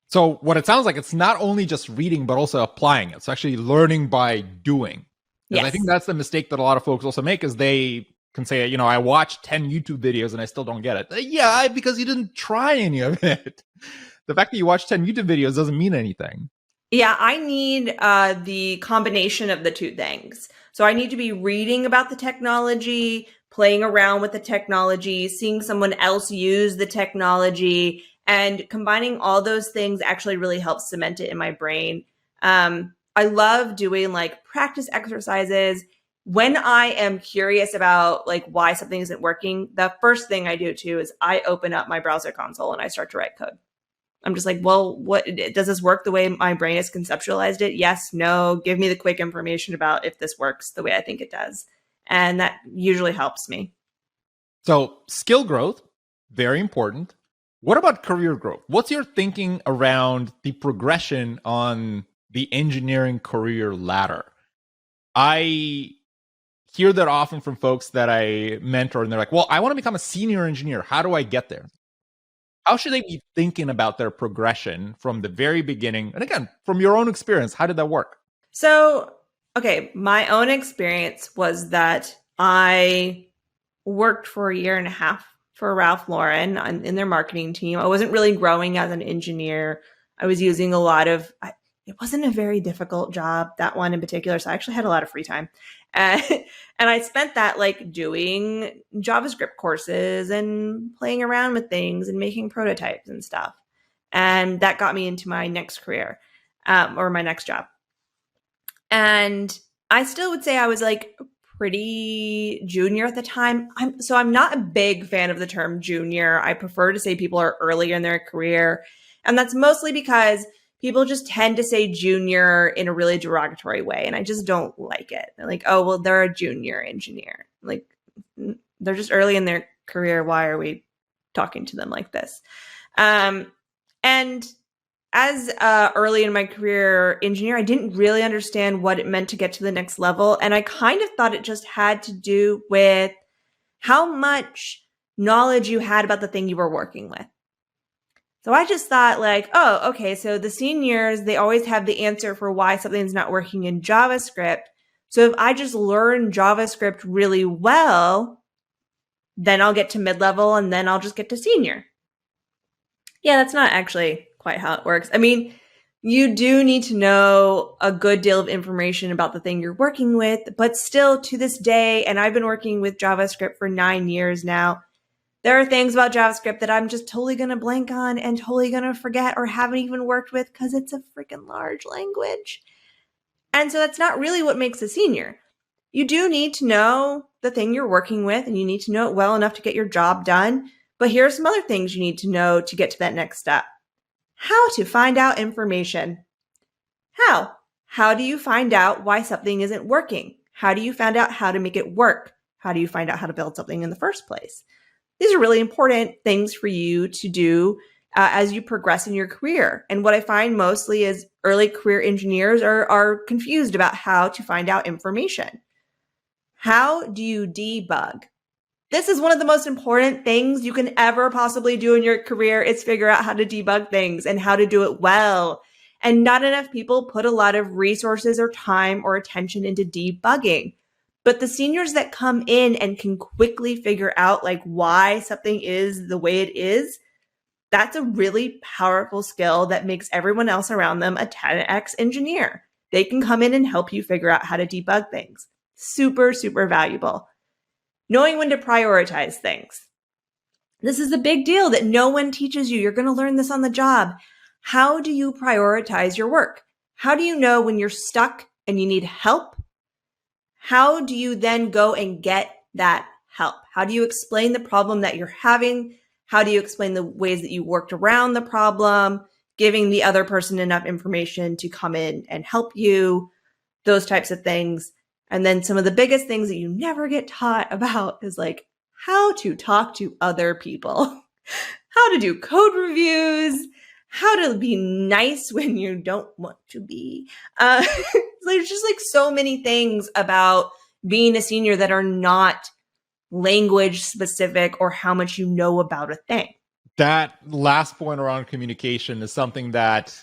So what it sounds like, it's not only just reading, but also applying it. It's actually learning by doing. Yes. I think that's the mistake that a lot of folks also make, is they can say, I watched 10 YouTube videos and I still don't get it. Yeah, because you didn't try any of it. The fact that you watched 10 YouTube videos doesn't mean anything. Yeah, I need the combination of the two things. So I need to be reading about the technology, playing around with the technology, seeing someone else use the technology, and combining all those things actually really helps cement it in my brain. I love doing practice exercises. When I am curious about why something isn't working, the first thing I do too is I open up my browser console and I start to write code. I'm just well, what does this work the way my brain has conceptualized it? Yes, no, give me the quick information about if this works the way I think it does. And that usually helps me. So skill growth, very important. What about career growth? What's your thinking around the progression on the engineering career ladder? I hear that often from folks that I mentor, and they're like, well, I want to become a senior engineer. How do I get there? How should they be thinking about their progression from the very beginning? And again, from your own experience, how did that work? So, okay, my own experience was that I worked for a year and a half for Ralph Lauren in their marketing team. I wasn't really growing as an engineer. I was using a lot of, it wasn't a very difficult job, that one in particular. So I actually had a lot of free time. And I spent that like doing JavaScript courses and playing around with things and making prototypes and stuff. And that got me into my next career or my next job. And I still would say I was like pretty junior at the time. I'm not a big fan of the term junior. I prefer to say people are early in their career. And that's mostly because people just tend to say junior in a really derogatory way. And I just don't like it. They're like, oh, well, they're a junior engineer. Like, they're just early in their career. Why are we talking to them like this? And as early in my career engineer, I didn't really understand what it meant to get to the next level. And I kind of thought it just had to do with how much knowledge you had about the thing you were working with. So I just thought like, oh, okay, so the seniors, they always have the answer for why something's not working in JavaScript. So if I just learn JavaScript really well, then I'll get to mid-level and then I'll just get to senior. Yeah, that's not actually quite how it works. I mean, you do need to know a good deal of information about the thing you're working with, but still to this day, and I've been working with JavaScript for 9 years now, there are things about JavaScript that I'm just totally going to blank on and totally going to forget or haven't even worked with because it's a freaking large language. And so that's not really what makes a senior. You do need to know the thing you're working with and you need to know it well enough to get your job done. But here are some other things you need to know to get to that next step. How to find out information. How? How do you find out why something isn't working? How do you find out how to make it work? How do you find out how to build something in the first place? These are really important things for you to do as you progress in your career. And what I find mostly is early career engineers are confused about how to find out information. How do you debug? This is one of the most important things you can ever possibly do in your career is figure out how to debug things and how to do it well. And not enough people put a lot of resources or time or attention into debugging. But the seniors that come in and can quickly figure out like why something is the way it is, that's a really powerful skill that makes everyone else around them a 10x engineer. They can come in and help you figure out how to debug things. Super, super valuable. Knowing when to prioritize things. This is a big deal that no one teaches you. You're going to learn this on the job. How do you prioritize your work? How do you know when you're stuck and you need help? How do you then go and get that help? How do you explain the problem that you're having? How do you explain the ways that you worked around the problem, giving the other person enough information to come in and help you, those types of things. And then some of the biggest things that you never get taught about is like how to talk to other people, how to do code reviews, how to be nice when you don't want to be. There's just like so many things about being a senior that are not language specific or how much you know about a thing. That last point around communication is something that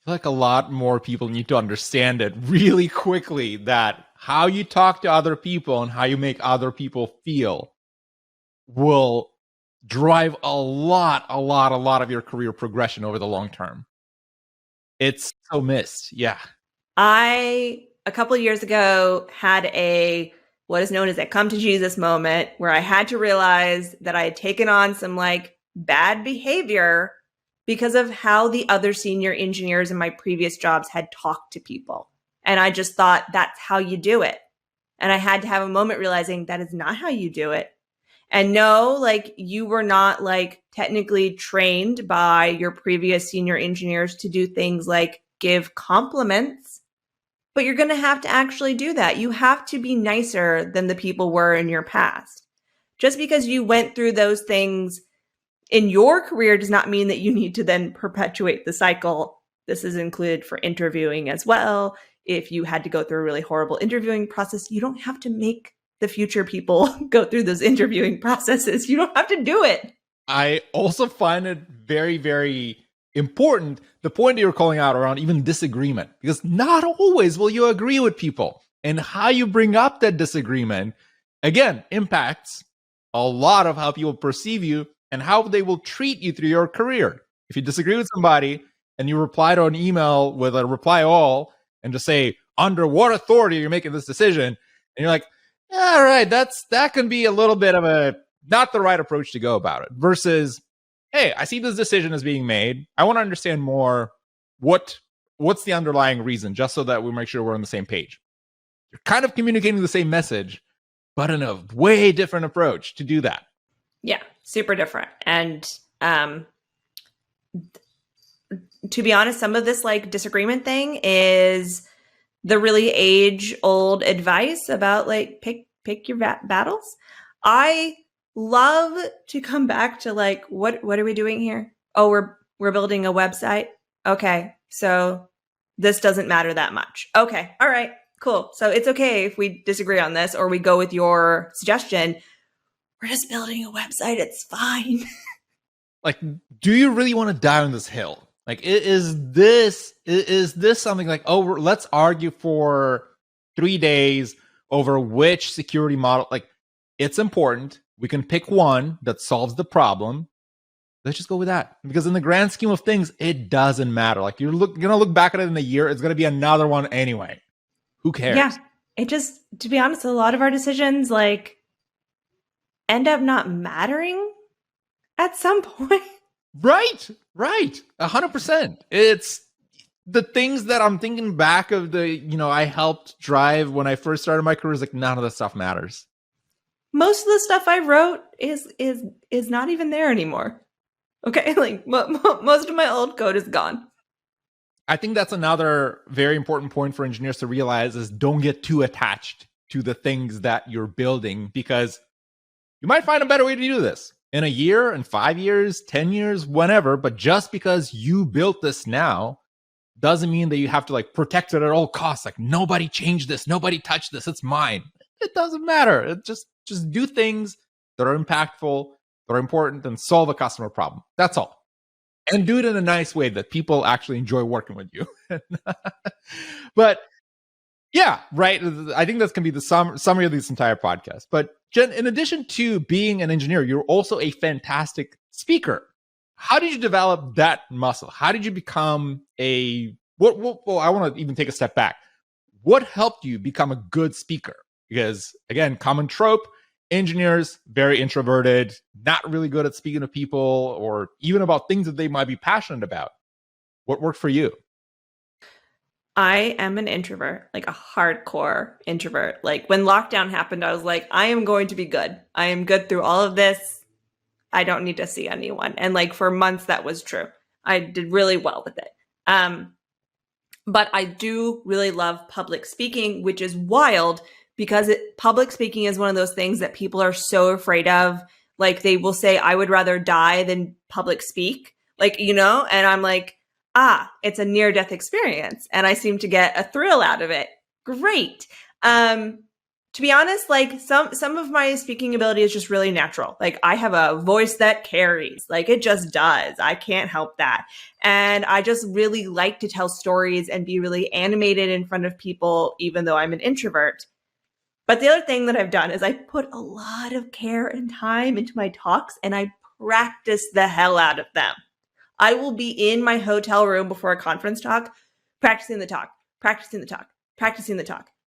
I feel like a lot more people need to understand it really quickly, that how you talk to other people and how you make other people feel will drive a lot of your career progression over the long term. It's so missed. Yeah. I, a couple of years ago, had what is known as a come to Jesus moment where I had to realize that I had taken on some like bad behavior because of how the other senior engineers in my previous jobs had talked to people. And I just thought that's how you do it. And I had to have a moment realizing that is not how you do it. And no, like you were not like technically trained by your previous senior engineers to do things like give compliments, but you're going to have to actually do that. You have to be nicer than the people were in your past. Just because you went through those things in your career does not mean that you need to then perpetuate the cycle. This is included for interviewing as well. If you had to go through a really horrible interviewing process, you don't have to make the future people go through those interviewing processes. You don't have to do it. I also find it very, very important, the point you're calling out around even disagreement, because not always will you agree with people. And how you bring up that disagreement, again, impacts a lot of how people perceive you and how they will treat you through your career. If you disagree with somebody and you reply to an email with a reply all and just say, under what authority you're making this decision, and you're like, yeah, right, that can be a little bit of a not the right approach to go about it, versus, hey, I see this decision is being made. I want to understand more what's the underlying reason, just so that we make sure we're on the same page. You're kind of communicating the same message, but in a way different approach to do that. Yeah, super different. And to be honest, some of this like disagreement thing is the really age-old advice about like pick your battles. I love to come back to like, what are we doing here? Oh, we're building a website. Okay, so this doesn't matter that much. Okay, all right, cool. So it's okay if we disagree on this or we go with your suggestion. We're just building a website. It's fine. Like, do you really want to die on this hill? Like, is this something like, oh, let's argue for 3 days over which security model? Like, it's important. We can pick one that solves the problem. Let's just go with that. Because in the grand scheme of things, it doesn't matter. Like, you're going to look back at it in a year. It's going to be another one anyway. Who cares? Yeah. It just, to be honest, a lot of our decisions, like, end up not mattering at some point. Right. 100%. It's the things that I'm thinking back of I helped drive when I first started my career is like, none of this stuff matters. Most of the stuff I wrote is not even there anymore. Okay, like most of my old code is gone. I think that's another very important point for engineers to realize is don't get too attached to the things that you're building, because you might find a better way to do this in a year, in 5 years, 10 years, whenever. But just because you built this now doesn't mean that you have to like protect it at all costs. Like, nobody changed this, nobody touched this, it's mine. It doesn't matter. It just do things that are impactful, that are important, and solve a customer problem. That's all. And do it in a nice way that people actually enjoy working with you. But yeah, right. I think that's going to be the summary of this entire podcast. But Jenn, in addition to being an engineer, you're also a fantastic speaker. How did you develop that muscle? How did you become well, I want to even take a step back. What helped you become a good speaker? Because again, common trope, engineers, very introverted, not really good at speaking to people or even about things that they might be passionate about. What worked for you? I am an introvert, like a hardcore introvert. Like when lockdown happened, I was like, I am going to be good. I am good through all of this. I don't need to see anyone. And like for months, that was true. I did really well with it. But I do really love public speaking, which is wild because public speaking is one of those things that people are so afraid of. Like they will say, I would rather die than public speak. Like, and I'm like, it's a near-death experience. And I seem to get a thrill out of it. Great. To be honest, like some of my speaking ability is just really natural. Like I have a voice that carries, like it just does. I can't help that. And I just really like to tell stories and be really animated in front of people, even though I'm an introvert. But the other thing that I've done is I put a lot of care and time into my talks and I practice the hell out of them. I will be in my hotel room before a conference talk, practicing the talk,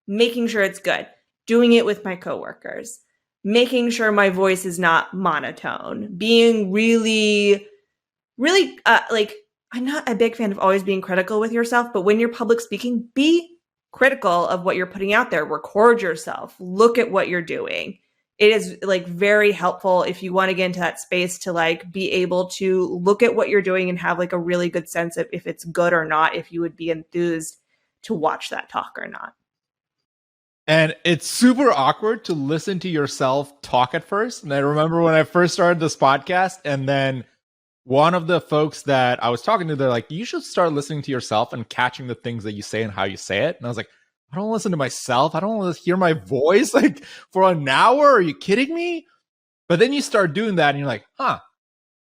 making sure it's good. Doing it with my coworkers, making sure my voice is not monotone, being really, really like, I'm not a big fan of always being critical with yourself, but when you're public speaking, be critical of what you're putting out there, record yourself, look at what you're doing. It is like very helpful if you want to get into that space to like be able to look at what you're doing and have like a really good sense of if it's good or not, if you would be enthused to watch that talk or not. And it's super awkward to listen to yourself talk at first. And I remember when I first started this podcast, and then one of the folks that I was talking to, they're like, you should start listening to yourself and catching the things that you say and how you say it. And I was like, I don't listen to myself. I don't want to hear my voice like for an hour. Are you kidding me? But then you start doing that and you're like, I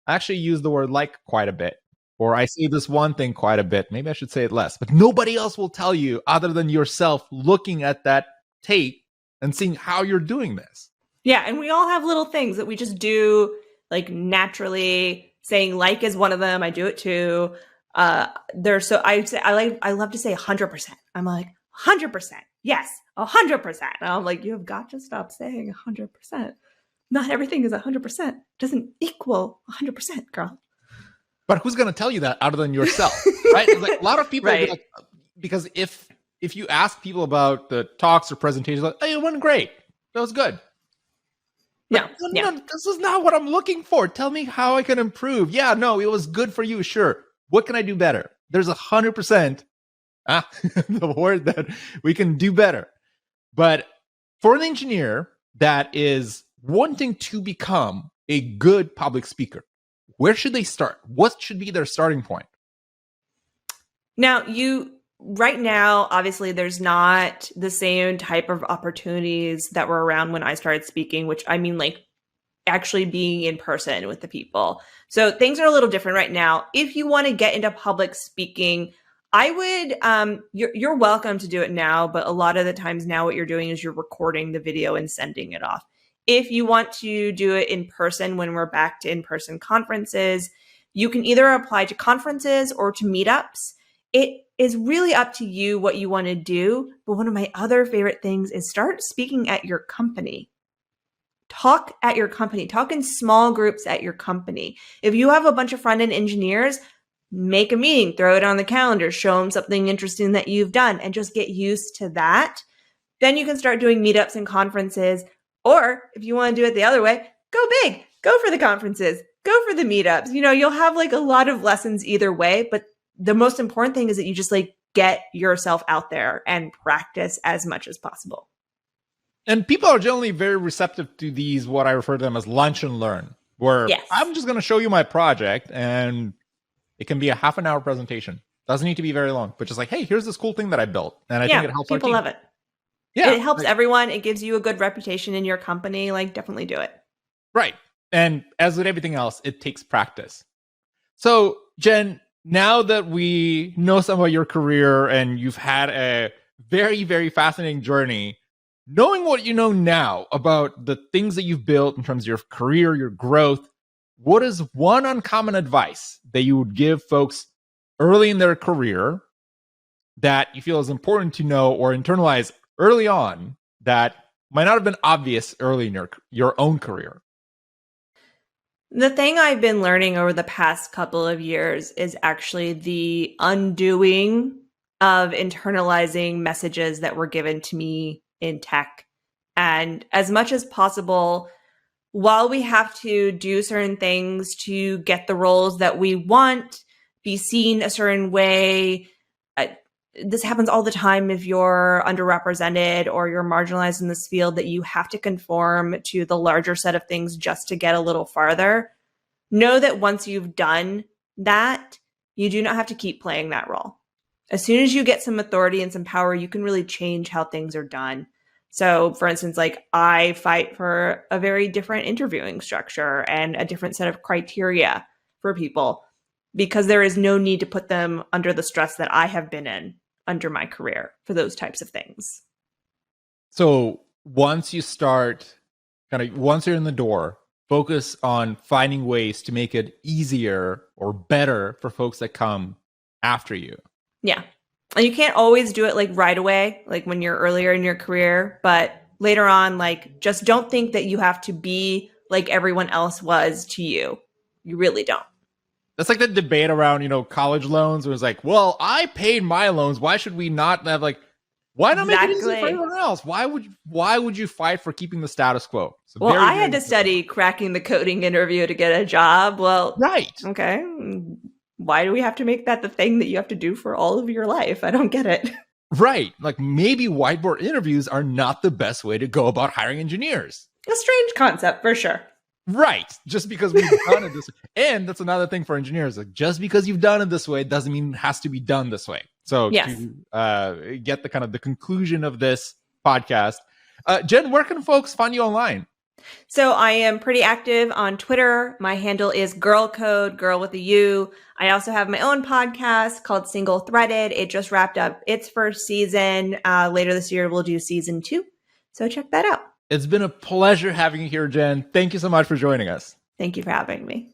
actually use the word like quite a bit. Or I say this one thing quite a bit. Maybe I should say it less. But nobody else will tell you other than yourself looking at that tape and seeing how you're doing this. Yeah, and we all have little things that we just do like naturally. Saying like is one of them. I do it too. I love to say 100%. I'm like 100%. Yes, 100%. And I'm like, you have got to stop saying 100%. Not everything is 100%. Doesn't equal 100%, girl. But who's going to tell you that other than yourself, right? Like a lot of people, Right. like, because if you ask people about the talks or presentations, like, hey, it went great. That was good. Yeah. No, this is not what I'm looking for. Tell me how I can improve. Yeah, no, it was good for you. Sure. What can I do better? There's 100%, the word that we can do better. But for an engineer that is wanting to become a good public speaker, where should they start? What should be their starting point? Now, right now, obviously, there's not the same type of opportunities that were around when I started speaking, which I mean, like actually being in person with the people. So things are a little different right now. If you want to get into public speaking, I would, you're welcome to do it now, but a lot of the times now what you're doing is you're recording the video and sending it off. If you want to do it in person, when we're back to in-person conferences, you can either apply to conferences or to meetups. It is really up to you what you want to do. But one of my other favorite things is start speaking at your company. Talk at your company. Talk in small groups at your company. If you have a bunch of front-end engineers, make a meeting, throw it on the calendar, show them something interesting that you've done, and just get used to that. Then you can start doing meetups and conferences. Or if you want to do it the other way, go big. Go for the conferences. Go for the meetups. You'll have like a lot of lessons either way, but the most important thing is that you just like get yourself out there and practice as much as possible. And people are generally very receptive to these, what I refer to them as lunch and learn, where Yes. I'm just going to show you my project and it can be a half an hour presentation. Doesn't need to be very long, but just like, hey, here's this cool thing that I built. And I think it helps our team. People love it. Yeah. It helps everyone. It gives you a good reputation in your company. Like, definitely do it. Right. And as with everything else, it takes practice. So, Jenn, now that we know some about your career and you've had a very, very fascinating journey, knowing what you know now about the things that you've built in terms of your career, your growth, what is one uncommon advice that you would give folks early in their career that you feel is important to know or internalize early on that might not have been obvious early in your own career? The thing I've been learning over the past couple of years is actually the undoing of internalizing messages that were given to me in tech. And as much as possible, while we have to do certain things to get the roles that we want, be seen a certain way, this happens all the time if you're underrepresented or you're marginalized in this field, that you have to conform to the larger set of things just to get a little farther. Know that once you've done that, you do not have to keep playing that role. As soon as you get some authority and some power, you can really change how things are done. So for instance, like I fight for a very different interviewing structure and a different set of criteria for people because there is no need to put them under the stress that I have been in under my career for those types of things. So once you're in the door, focus on finding ways to make it easier or better for folks that come after you. Yeah. And you can't always do it like right away, like when you're earlier in your career, but later on, like just don't think that you have to be like everyone else was to you. You really don't. That's like the debate around, college loans. It was like, well, I paid my loans. Why should we not have why not make it easy for everyone else? Why would you fight for keeping the status quo? So well, I had to study cracking the coding interview to get a job. Well, right. Okay. Why do we have to make that the thing that you have to do for all of your life? I don't get it. Right. Like maybe whiteboard interviews are not the best way to go about hiring engineers. A strange concept for sure. Right. Just because we've done it this way. And that's another thing for engineers. Like just because you've done it this way doesn't mean it has to be done this way. So Yes. to get the kind of the conclusion of this podcast, Jenn, where can folks find you online? So I am pretty active on Twitter. My handle is girlcode, girl with a U. I also have my own podcast called Single Threaded. It just wrapped up its first season. Later this year, we'll do season 2. So check that out. It's been a pleasure having you here, Jenn. Thank you so much for joining us. Thank you for having me.